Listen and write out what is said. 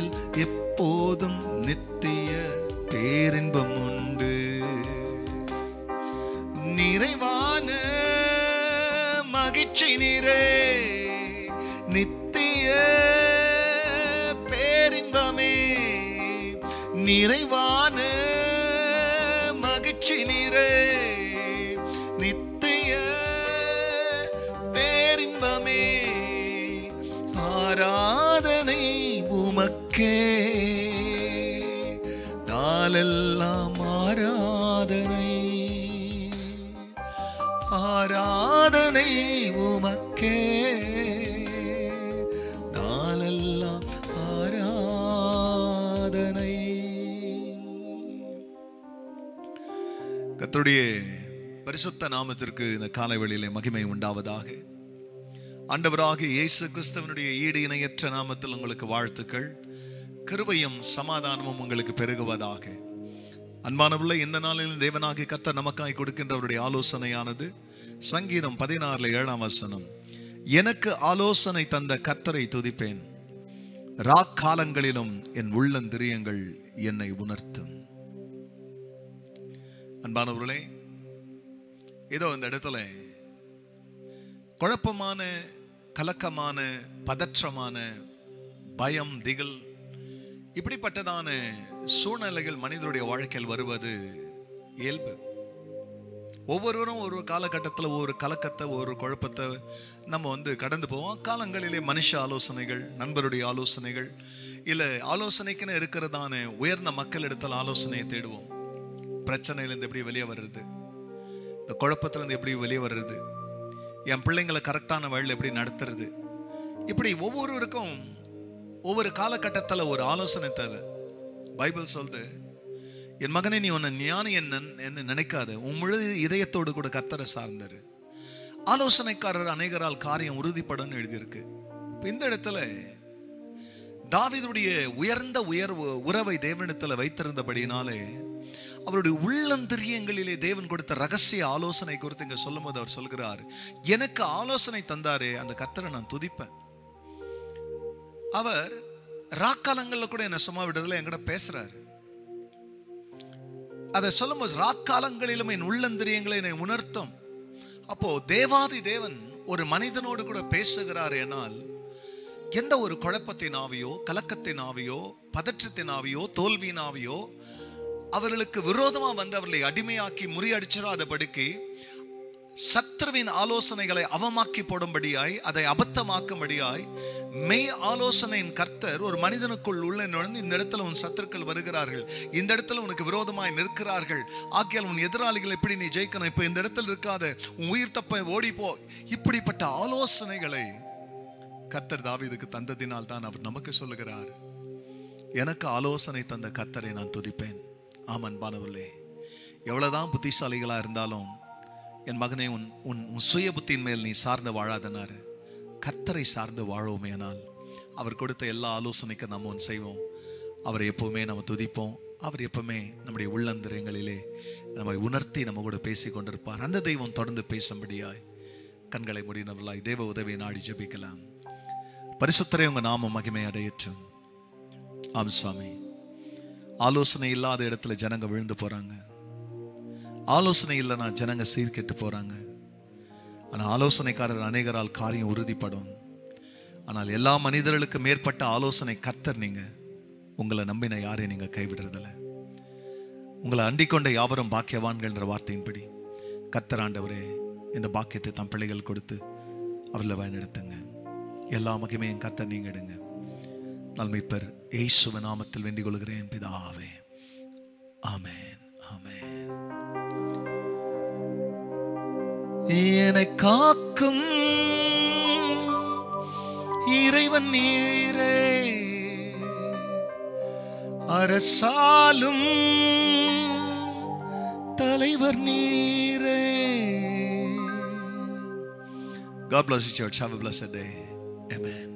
உம்மில் எப்போதும் நித்திய பேரின்பம் உண்டு. நிறைவான மகிழ்ச்சி நீரே, நித்திய பேரின்பமே. நிறைவான மகிழ்ச்சி நீரே, நித்திய பேரின்பமே. ஆராதனை உமக்கே நாளெல்லாம் ஆராதனை, ஆராதனை உமக்கே நாளெல்லாம் ஆராதனை. கர்த்தருடைய பரிசுத்த நாமத்திற்கு இந்த காலை வேளையிலே மகிமை உண்டாவதாக. ஆண்டவராகிய இயேசு கிறிஸ்துவினுடைய ஈடு இணையற்ற நாமத்தில் உங்களுக்கு வாழ்த்துக்கள். கிருபையும் சமாதானமும் உங்களுக்கு பெருகுவதாக. அன்பானவர்களே, இந்த நாளில் தேவனாகிய கர்த்தர் நமக்காய் கொடுக்கின்றவருடைய ஆலோசனையானது சங்கீதம் 16:7 எனக்கு ஆலோசனை தந்த கர்த்தரை துதிப்பேன், ராக்காலங்களிலும் என் உள்ளந்திரியங்கள் என்னை உணர்த்தும். அன்பானவர்களே, ஏதோ இந்த இடத்துல குழப்பமான, கலக்கமான, பதற்றமான, பயம், திகில், இப்படிப்பட்டதான சூழ்நிலைகள் மனிதனுடைய வாழ்க்கையில் வருவது இயல்பு. ஒவ்வொருவரும் ஒரு காலகட்டத்தில் ஒரு கலக்கத்தை, ஒரு குழப்பத்தை நம்ம கடந்து போவோம். காலங்களிலே மனுஷ ஆலோசனைகள், நண்பருடைய ஆலோசனைகள், இல்லை ஆலோசனைக்குன்னு இருக்கிறதான உயர்ந்த மக்கள் இடத்துல ஆலோசனையை தேடுவோம். பிரச்சனையிலேருந்து எப்படி வெளியே வர்றது, இந்த குழப்பத்திலேருந்து எப்படி வெளியே வர்றது, என் பிள்ளைங்களை கரெக்டான வழியில் எப்படி நடத்துறது, இப்படி ஒவ்வொருவருக்கும் ஒவ்வொரு காலகட்டத்தில் ஒரு ஆலோசனை தேவை. பைபிள் சொல்லுது, என் மகனே நீ உன்னை ஞானி என்ன நினைக்காத, உன் முழு இதயத்தோடு கூட கர்த்தரை சார்ந்தாரு. ஆலோசனைக்காரர் அநேகரால் காரியம் உறுதிப்படும் எழுதியிருக்கு. இந்த இடத்துல தாவீதுடைய உயர்ந்த உறவை தேவனிடத்தில் வைத்திருந்தபடினாலே அவருடைய உள்ளந்திரியங்களிலே தேவன் கொடுத்த ரகசிய ஆலோசனை குறித்து இங்க சொல்லும் போது அவர் சொல்கிறார், எனக்கு ஆலோசனை தந்தாரே அந்த கர்த்தரை நான் துதிப்பேன். அவர் ராக்காலங்கள்ல கூட என்ன சும்மா விடுறதுல என்கிட்ட பேசுறாரு. அதை சொல்லும் போது ராக்காலங்களிலும் என் உள்ளந்திரியங்களை என்னை உணர்த்தும். அப்போ தேவாதி தேவன் ஒரு மனிதனோடு கூட பேசுகிறார் என்னால் எந்த ஒரு குழப்பத்தின் ஆவியோ, கலக்கத்தின் ஆவியோ, பதற்றத்தின் ஆவியோ, தோல்வியின் ஆவியோ அவர்களுக்கு விரோதமா வந்து அவர்களை அடிமையாக்கி முறியடிச்சிடாதபடிக்கு சத்ருவின் ஆலோசனைகளை அவமாக்கி போடும்படியாய், அதை அபத்தமாக்கும்படியாய் மெய் ஆலோசனையின் கர்த்தர் ஒரு மனிதனுக்குள் உள்ள நுழைந்து, இந்த இடத்துல உன் சத்துருக்கள் வருகிறார்கள், இந்த இடத்துல உனக்கு விரோதமாய் நிற்கிறார்கள், ஆகியால் உன் எதிராளிகள் எப்படி நீ ஜெயிக்கணும், இப்ப இந்த இடத்துல இருக்காத, உன் உயிர் தப்ப ஓடிப்போ, இப்படிப்பட்ட ஆலோசனைகளை கர்த்தர் தாவீதுக்கு தந்ததினால் தான் அவர் நமக்கு சொல்லுகிறார், எனக்கு ஆலோசனை தந்த கர்த்தரை நான் துதிப்பேன். ஆமன்பானவர்களே, எவ்வளவுதான் புத்திசாலிகளா இருந்தாலும் என் மகனே உன் சுய புத்தியின் மேல் நீ சார்ந்து வாழாதனாரு, கர்த்தரை சார்ந்து வாழவுமேனால் அவர் கொடுத்த எல்லா ஆலோசனைக்கும் நம்ம செய்வோம். அவரை எப்பவுமே நம்ம துதிப்போம். அவர் எப்பவுமே நம்முடைய உள்ளந்திரங்களிலே நம்மை உணர்த்தி நம்ம கூட பேசி கொண்டிருப்பார். அந்த தெய்வம் தொடர்ந்து பேசும்படியாய் கண்களை முடினவர்களாய் தேவ உதவியை நாடி ஜெபிக்கலாம். பரிசுத்தரே, உங்க நாமம் மகிமை அடையட்டும். ஆம் சுவாமி, ஆலோசனை இல்லாத இடத்துல ஜனங்க விழுந்து போறாங்க. ஆலோசனை இல்லைன்னா ஜனங்க சீர்கெட்டு போறாங்க. ஆனால் ஆலோசனைக்காரர் அநேகரால் காரியம் உறுதிப்படும். ஆனால் எல்லா மனிதர்களுக்கு மேற்பட்ட ஆலோசனை கர்த்தர். நீங்க உங்களை நம்பின யாரையும் நீங்க கைவிடுறதில்ல. உங்களை அண்டிக் கொண்ட யாவரும் பாக்கியவான்கள் என்ற வார்த்தையின்படி கர்த்தர் ஆண்டவரே இந்த பாக்கியத்தை தம் பிள்ளைகள் கொடுத்து அவர்களை வழிநடத்துங்க. எல்லா மகிமையும் கர்த்தர் நீங்க எடுங்க. நல்மைப்பர் இயேசுவின் நாமத்தில் வேண்டிக் கொள்கிறேன் பிதாவே, ஆமென், ஆமென். என்னை காக்கும் இறைவன் நீரே, அரசாலும் தலைவர் நீரே. God bless you, church. Have a blessed day. Amen.